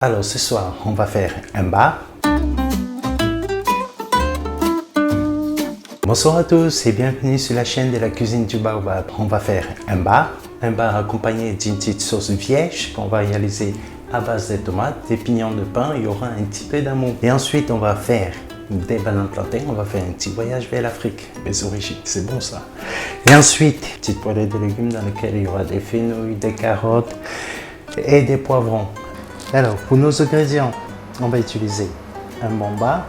Alors ce soir, on va faire un bar. Bonsoir à tous et bienvenue sur la chaîne de la cuisine du baobab. On va faire un bar accompagné d'une petite sauce vierge qu'on va réaliser à base de tomates, des pignons de pain, il y aura un petit peu d'amour. Et ensuite, on va faire des bananes plantains, on va faire un petit voyage vers l'Afrique, les origines, c'est bon ça. Et ensuite, petite poêlée de légumes dans laquelle il y aura des fenouils, des carottes et des poivrons. Alors, pour nos ingrédients, on va utiliser un bon bar,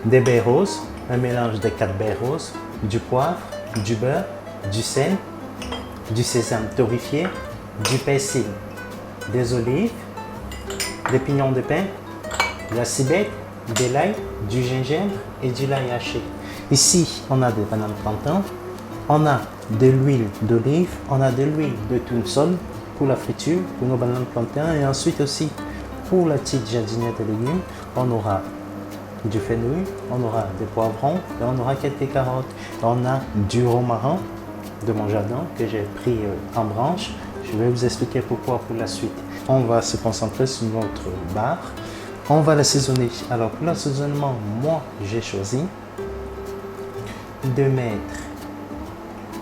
des baies roses, un mélange de 4 baies roses, du poivre, du beurre, du sel, du sésame torréfié, du persil, des olives, des pignons de pain, de la cibette, de l'ail, du gingembre et du lait haché. Ici, on a des bananes plantains, on a de l'huile d'olive, on a de l'huile de tournesol pour la friture, pour nos bananes plantains, et ensuite aussi pour la petite jardinière de légumes, on aura du fenouil, on aura des poivrons et on aura quelques carottes. On a du romarin de mon jardin que j'ai pris en branche. Je vais vous expliquer pourquoi pour la suite. On va se concentrer sur notre bar. On va l'assaisonner. Alors pour l'assaisonnement, moi j'ai choisi de mettre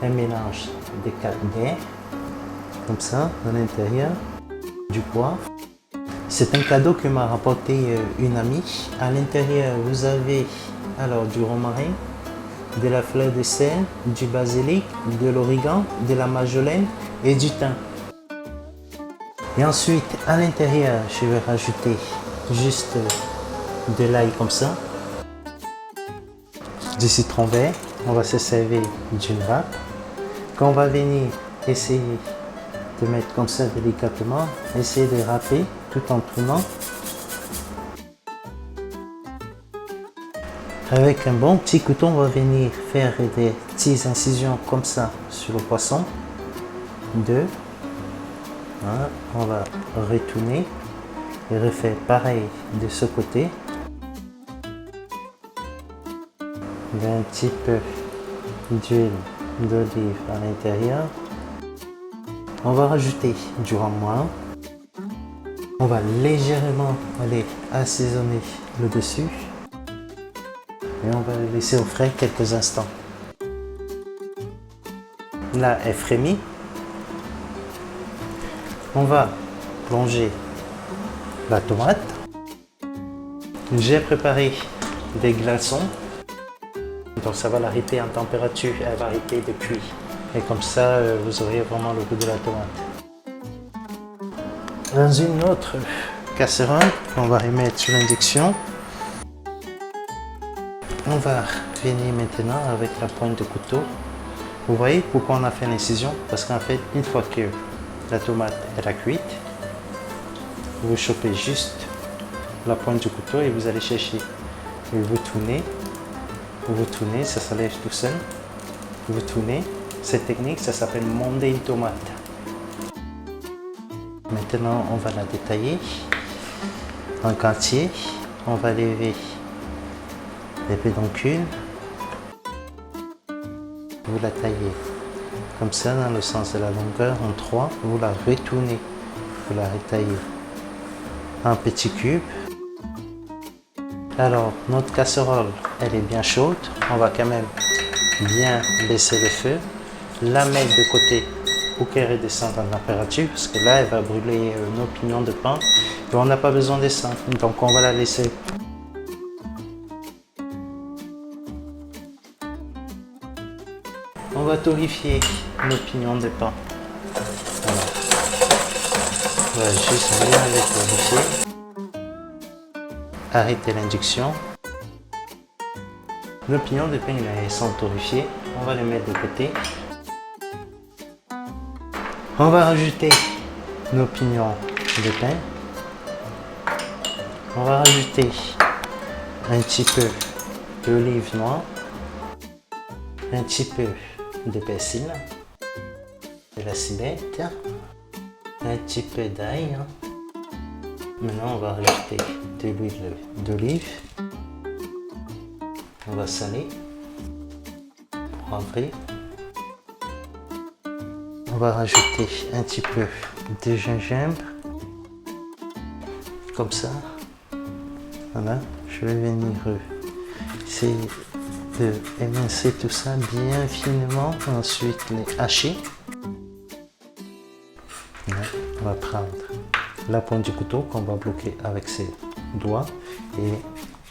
un mélange de 4 baies, comme ça, à l'intérieur, du poivre. C'est un cadeau que m'a rapporté une amie. À l'intérieur, vous avez alors du romarin, de la fleur de sel, du basilic, de l'origan, de la marjolaine et du thym. Et ensuite, à l'intérieur, je vais rajouter juste de l'ail comme ça, du citron vert. On va se servir d'une râpe qu'on va venir essayer de mettre comme ça délicatement, essayer de râper tout en tournant. Avec un bon petit couteau, on va venir faire des petites incisions comme ça sur le poisson. Deux. Voilà. On va retourner et refaire pareil de ce côté. Un petit peu d'huile d'olive à l'intérieur. On va rajouter du rhum. On va légèrement aller assaisonner le dessus et on va le laisser au frais quelques instants. Là est frémi. On va plonger la tomate. J'ai préparé des glaçons. Donc ça va la riter en température, elle va riter depuis. Et comme ça, vous aurez vraiment le goût de la tomate. Dans une autre casserole, on va remettre sur l'induction. On va venir maintenant avec la pointe de couteau. Vous voyez pourquoi on a fait l'incision? Parce qu'en fait, une fois que la tomate est cuite, vous chopez juste la pointe du couteau et vous allez chercher. Et vous tournez, ça s'enlève tout seul. Vous tournez. Cette technique, ça s'appelle monder une tomate. Maintenant, on va la détailler en quartier. On va lever les pédoncules. Vous la taillez comme ça dans le sens de la longueur en 3. Vous la retournez. Vous la retaillez en petits cubes. Alors, notre casserole, elle est bien chaude. On va quand même bien baisser le feu. La mettre de côté pour qu'elle redescende en température, parce que là elle va brûler nos pignons de pain et on n'a pas besoin de ça, donc on va la laisser. On va torréfier nos pignons de pain. Voilà. On va juste bien les torréfier. Arrêtez l'induction. Nos pignons de pain ils sont torréfiés, on va les mettre de côté. On va rajouter nos pignons de pain. On va rajouter un petit peu d'olive noire, un petit peu de persil, de la cibette, un petit peu d'ail. Maintenant, on va rajouter de l'huile d'olive. On va saler, poivrer. On va rajouter un petit peu de gingembre. Comme ça. Voilà. Je vais venir essayer de émincer tout ça bien finement. Ensuite les hacher. Voilà. On va prendre la pointe du couteau qu'on va bloquer avec ses doigts et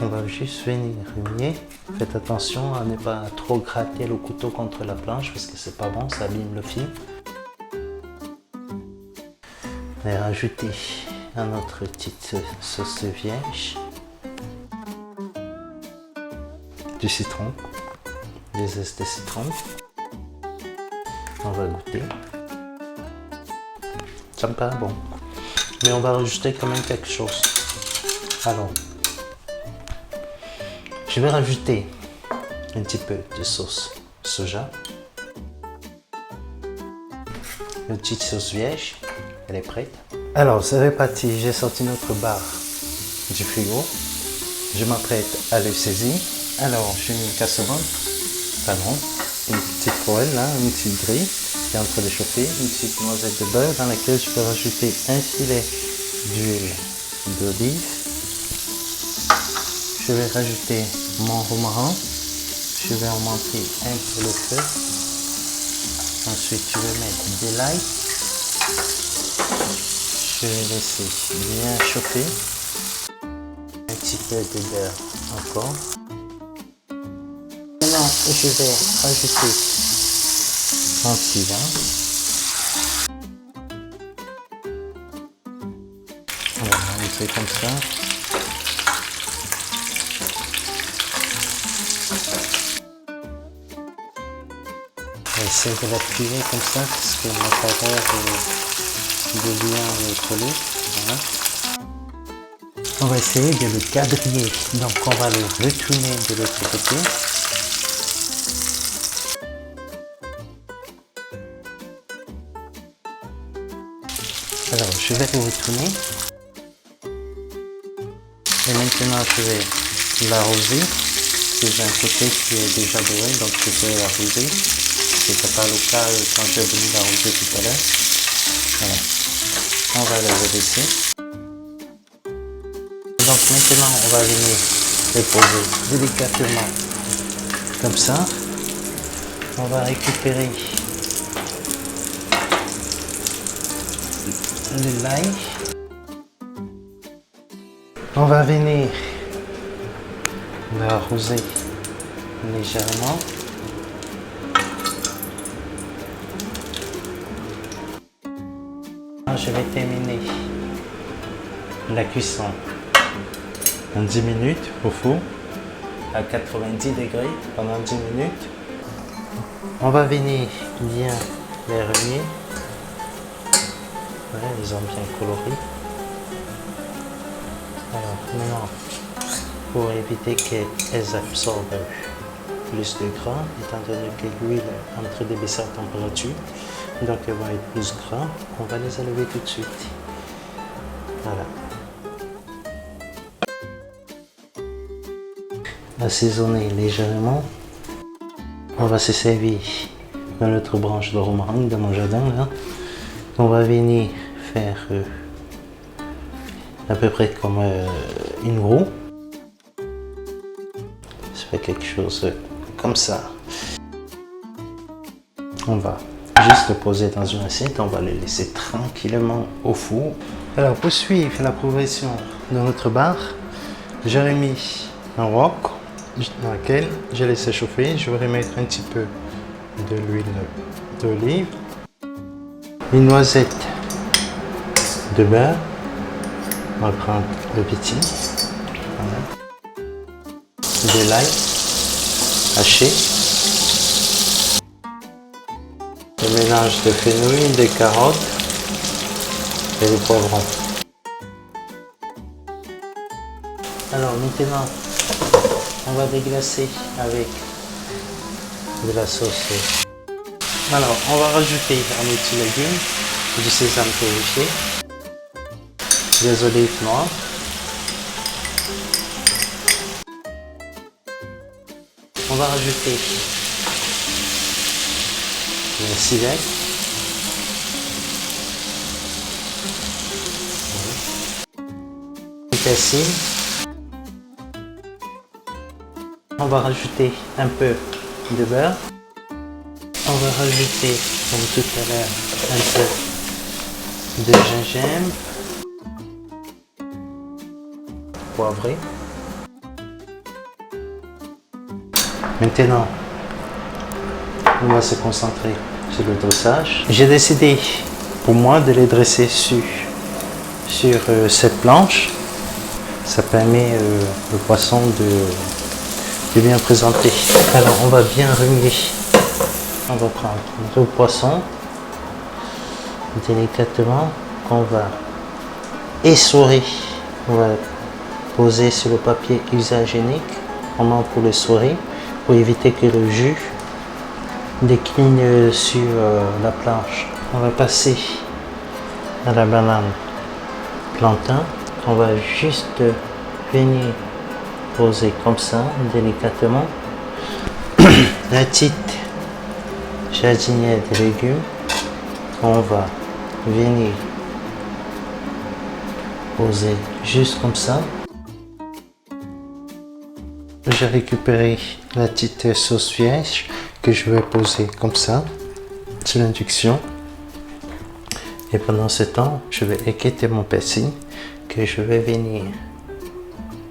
on va juste venir remuer. Faites attention à ne pas trop gratter le couteau contre la planche parce que c'est pas bon, ça abîme le film. Et rajouter à notre petite sauce vierge du citron, des zestes de citron. On va goûter. Ça me paraît bon. Mais on va rajouter quand même quelque chose. Alors, je vais rajouter un petit peu de sauce soja. Une petite sauce vierge, elle est prête. Alors, c'est réparti, j'ai sorti notre barre du frigo. Je m'apprête à le saisir. Alors, j'ai mis une casserole, pardon, une petite poêle, là, une petite grille qui est en train de chauffer, une petite noisette de beurre dans laquelle je peux rajouter un filet d'huile d'olive. Je vais rajouter mon romarin. Je vais augmenter un peu le feu. Ensuite, je vais mettre de l'ail. Je vais laisser bien chauffer. Un petit peu de beurre encore. Maintenant, je vais rajouter mon petit vin. Voilà, on fait comme ça. On va essayer de l'appuyer comme ça parce que n'a pas l'air de bien coller. Voilà. On va essayer de le quadriller. Donc on va le retourner de l'autre côté. Alors je vais le retourner. Et maintenant je vais l'arroser. J'ai un côté qui est déjà doré, donc je vais l'arroser. C'était pas le cas quand j'ai voulu l'arroser tout à l'heure. Voilà. On va le redresser. Donc maintenant on va venir le poser délicatement comme ça. On va récupérer le l'ail. On va venir l'arroser légèrement. Je vais terminer la cuisson en 10 minutes au four à 90 degrés pendant 10 minutes. On va venir bien les remuer. Ouais, ils ont bien coloré. Alors maintenant, pour éviter qu'elles absorbent plus de gras, étant donné que l'huile est en train de baisser à température, donc elle va être plus gras, on va les enlever tout de suite. Voilà. Assaisonner légèrement. On va se servir de notre branche de romarin de mon jardin là. On va venir faire à peu près comme une roue. Je fais quelque chose comme ça. On va juste le poser dans une assiette, on va le laisser tranquillement au four. Alors pour suivre la progression de notre barre, j'ai remis un wok dans lequel j'ai laissé chauffer. Je vais remettre un petit peu de l'huile d'olive, une noisette de beurre. On va prendre le petit, voilà. De l'ail haché. Le mélange de fenouil, de carottes et de poivrons. Alors maintenant, on va déglacer avec de la sauce. Alors, on va rajouter un petit légume, du sésame torréfié, des olives noires, on va rajouter le civet, persil. On va rajouter un peu de beurre. On va rajouter, comme tout à l'heure, un peu de gingembre. Poivré. Maintenant, on va se concentrer sur le dressage. J'ai décidé pour moi de les dresser sur cette planche. Ça permet le poisson de bien présenter. Alors on va bien remuer. On va prendre notre poisson délicatement qu'on va essorer. On va poser sur le papier usagénique, vraiment pour l'essorer, pour éviter que le jus décline sur la planche. On va passer à la banane plantain. On va juste venir poser comme ça, délicatement. La petite jardinière de légumes, on va venir poser juste comme ça. J'ai récupéré la petite sauce vierge que je vais poser comme ça sur l'induction. Et pendant ce temps, je vais équiter mon persil que je vais venir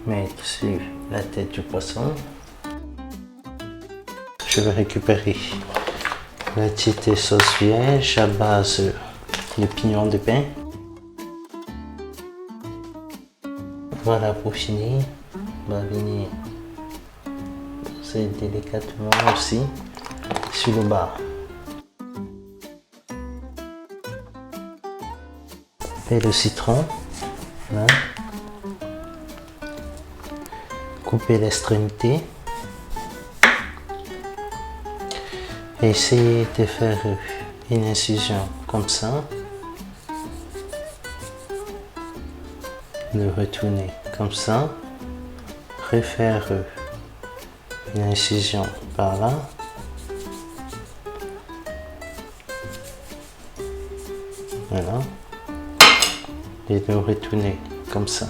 mettre sur la tête du poisson. Je vais récupérer la petite sauce vierge à base de pignon de pain. Voilà, pour finir, on va venir poser délicatement aussi sur le bas. Et le citron, là. Couper l'extrémité. Essayez de faire une incision comme ça. Le retourner comme ça. Refaire une incision par là. Voilà. Et de retourner comme ça.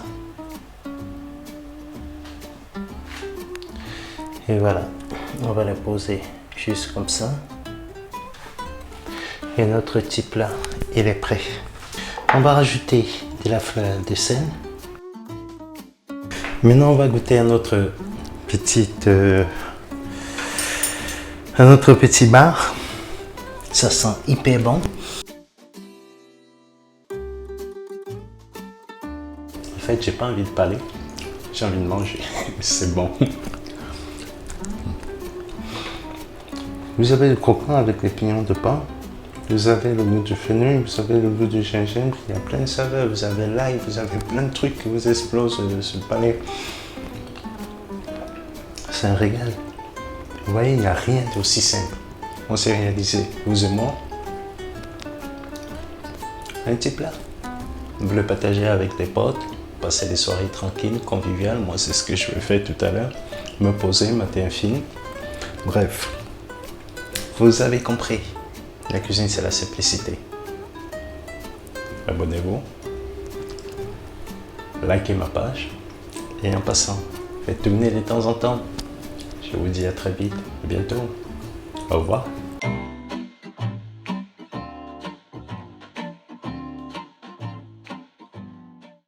Et voilà, on va les poser juste comme ça. Et notre petit plat, il est prêt. On va rajouter de la fleur de sel. Maintenant, on va goûter à notre petit bar. Ça sent hyper bon. En fait, j'ai pas envie de parler, j'ai envie de manger. C'est bon. Vous avez le croquant avec les pignons de pain. Vous avez le goût du fenouil, vous avez le goût du gingembre. Il y a plein de saveurs. Vous avez l'ail, vous avez plein de trucs qui vous explosent sur le palais. C'est un régal. Vous voyez, il n'y a rien d'aussi simple. On s'est réalisé, vous et moi. Un petit plat. Vous le partagez avec des potes. Passer des soirées tranquilles, conviviales. Moi, c'est ce que je vais faire tout à l'heure. Me poser, mater un film. Bref. Vous avez compris. La cuisine, c'est la simplicité. Abonnez-vous. Likez ma page. Et en passant, faites tourner de temps en temps. Je vous dis à très vite. À bientôt. Au revoir.